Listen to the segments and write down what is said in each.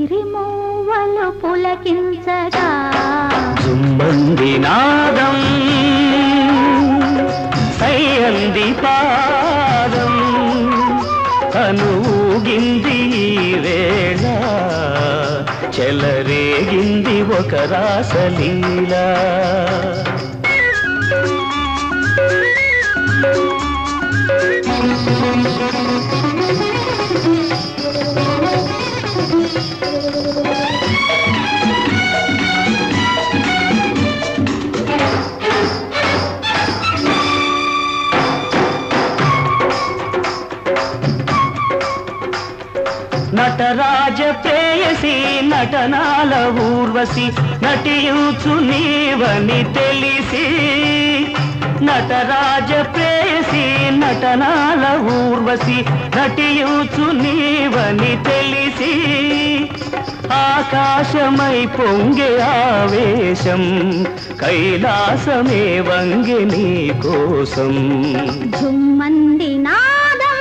సిరిమూవలు పులకించగా జుమ్మంది నాదం సయ్యంది పాదం కనుగింది వేళ చెలరేగింది ఒక రాసలీలా నటరాజ ప్రేయసి నటనాల ఊర్వశి నటించు నీవని తెలిసి నటరాజ ప్రేయసి నటనాల ఊర్వశి నటించు నీవని తెలిసి ఆకాశమై పొంగే ఆవేశం కైలాసమే వంగే నీ కోసం జుమ్మంది నాదం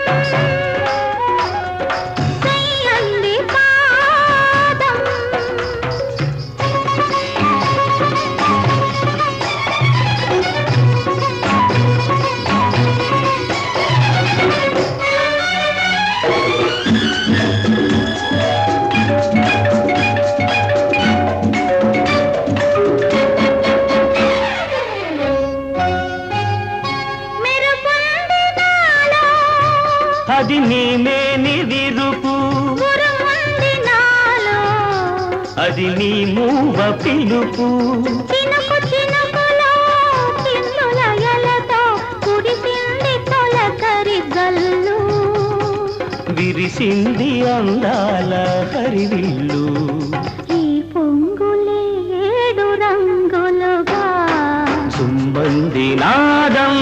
అది నీమేని విరుపు అది నీ మూవ పిలుపు చినుకు చినుకులో కిన్నులయలతో కురిసింది తొలకరి గల్లు విరిసింది అందాల హరివిల్లు ఈ పొంగులే ఏడు రంగులుగా జుమ్మంది నాదం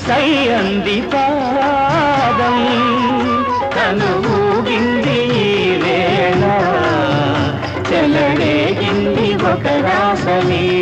సయ్యంది పాదం కనుగింది వేళ చెలరేగింది ఒక రాసలీల